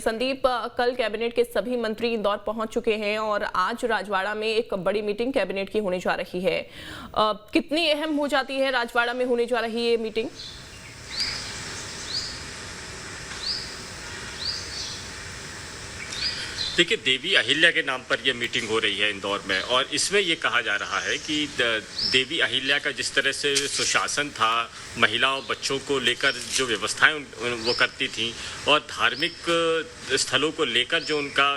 संदीप, कल कैबिनेट के सभी मंत्री इंदौर पहुंच चुके हैं और आज राजवाड़ा में एक बड़ी मीटिंग कैबिनेट की होने जा रही है। कितनी अहम हो जाती है राजवाड़ा में होने जा रही ये मीटिंग? देखिए, देवी अहिल्या के नाम पर यह मीटिंग हो रही है इंदौर में, और इसमें ये कहा जा रहा है कि देवी अहिल्या का जिस तरह से सुशासन था, महिलाओं बच्चों को लेकर जो व्यवस्थाएं वो करती थी, और धार्मिक स्थलों को लेकर जो उनका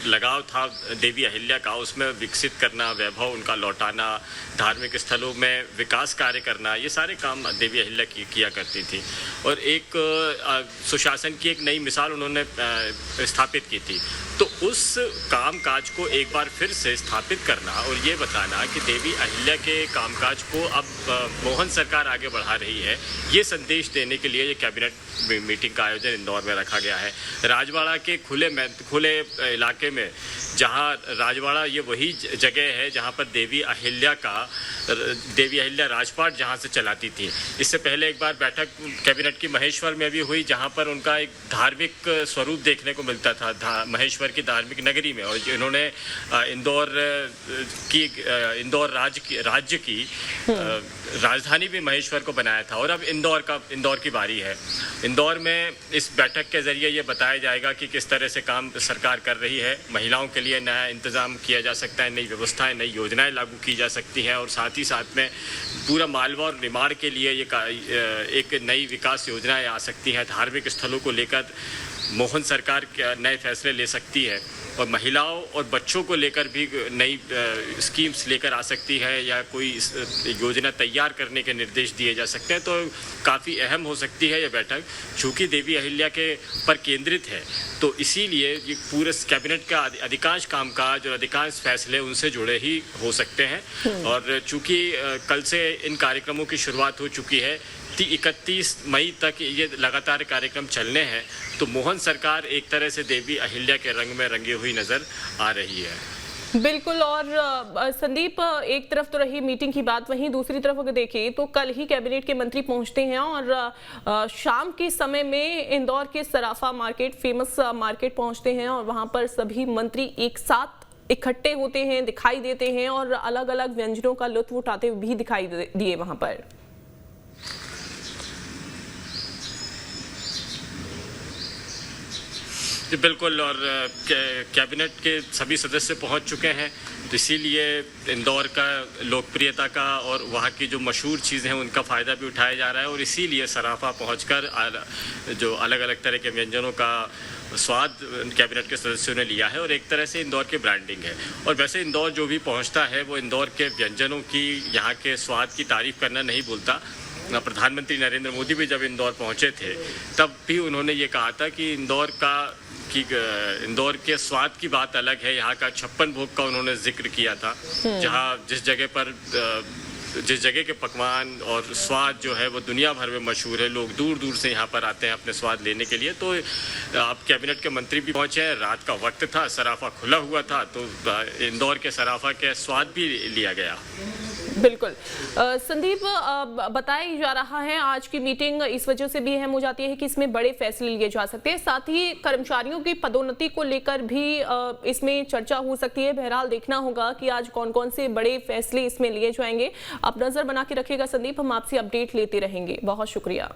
लगाव था देवी अहिल्या का, उसमें विकसित करना, वैभव उनका लौटाना, धार्मिक स्थलों में विकास कार्य करना, ये सारे काम देवी अहिल्या किया करती थी। और एक सुशासन की एक नई मिसाल उन्होंने स्थापित की थी। तो उस कामकाज को एक बार फिर से स्थापित करना और ये बताना कि देवी अहिल्या के कामकाज को अब मोहन सरकार आगे बढ़ा रही है, ये संदेश देने के लिए ये कैबिनेट मीटिंग का आयोजन इंदौर में रखा गया है। राजवाड़ा के खुले इलाके में, जहां राजवाड़ा ये वही जगह है जहां पर देवी अहिल्या राजपाट जहां से चलाती थी। इससे पहले एक बार बैठक कैबिनेट की महेश्वर में भी हुई, जहां पर उनका एक धार्मिक स्वरूप देखने को मिलता था, महेश्वर की धार्मिक नगरी में। और इन्होंने इंदौर राज्य की राजधानी भी महेश्वर को बनाया था। और अब इंदौर की बारी है। इंदौर में इस बैठक के जरिए ये बताया जाएगा कि किस तरह से काम सरकार कर रही है। महिलाओं के लिए नया इंतजाम किया जा सकता है, नई व्यवस्थाएं, नई योजनाएं लागू की जा सकती हैं, और साथ ही साथ में पूरा मालवा और निमाड़ के लिए एक नई विकास योजनाएं आ सकती हैं। धार्मिक स्थलों को लेकर मोहन सरकार नए फैसले ले सकती है, और महिलाओं और बच्चों को लेकर भी नई स्कीम्स लेकर आ सकती है, या कोई योजना तैयार करने के निर्देश दिए जा सकते हैं। तो काफ़ी अहम हो सकती है ये बैठक, चूँकि देवी अहिल्या के पर केंद्रित है। तो इसीलिए ये पूरे कैबिनेट का अधिकांश कामकाज और अधिकांश फैसले उनसे जुड़े ही हो सकते हैं। और चूँकि कल से इन कार्यक्रमों की शुरुआत हो चुकी है, 31 मई तक ये लगातार कार्यक्रम चलने हैं, तो मोहन सरकार एक तरह से देवी अहिल्या के रंग में रंगी हुई नजर आ रही है। बिल्कुल। और संदीप, एक तरफ तो रही मीटिंग की बात, वहीं दूसरी तरफ अगर देखें तो कल ही कैबिनेट के मंत्री पहुंचते हैं और शाम के समय में इंदौर के सराफा मार्केट, फेमस मार्केट पहुंचते हैं, और वहां पर सभी मंत्री एक साथ इकट्ठे होते हैं, दिखाई देते हैं, और अलग अलग व्यंजनों का लुत्फ उठाते भी दिखाई दिए वहां पर। जी बिल्कुल, और कैबिनेट के सभी सदस्य पहुंच चुके हैं, तो इसीलिए इंदौर का लोकप्रियता का और वहाँ की जो मशहूर चीज़ें हैं उनका फ़ायदा भी उठाया जा रहा है। और इसीलिए सराफा पहुंचकर जो अलग अलग तरह के व्यंजनों का स्वाद कैबिनेट के सदस्यों ने लिया है, और एक तरह से इंदौर की ब्रांडिंग है। और वैसे इंदौर जो भी पहुँचता है वो इंदौर के व्यंजनों की, यहाँ के स्वाद की तारीफ़ करना नहीं भूलता। प्रधानमंत्री नरेंद्र मोदी भी जब इंदौर पहुँचे थे तब भी उन्होंने ये कहा था कि इंदौर के स्वाद की बात अलग है। यहाँ का 56 भोग का उन्होंने जिक्र किया था, जिस जगह के पकवान और स्वाद जो है वो दुनिया भर में मशहूर है। लोग दूर दूर से यहाँ पर आते हैं अपने स्वाद लेने के लिए। तो अब कैबिनेट के मंत्री भी पहुँचे हैं, रात का वक्त था, सराफा खुला हुआ था, तो इंदौर के सराफा के स्वाद भी लिया गया। बिल्कुल। संदीप, बताया जा रहा है आज की मीटिंग इस वजह से भी अहम हो जाती है कि इसमें बड़े फैसले लिए जा सकते हैं, साथ ही कर्मचारियों की पदोन्नति को लेकर भी इसमें चर्चा हो सकती है। बहरहाल देखना होगा कि आज कौन कौन से बड़े फैसले इसमें लिए जाएंगे। आप नजर बना के रखिएगा संदीप, हम आपसे अपडेट लेते रहेंगे। बहुत शुक्रिया।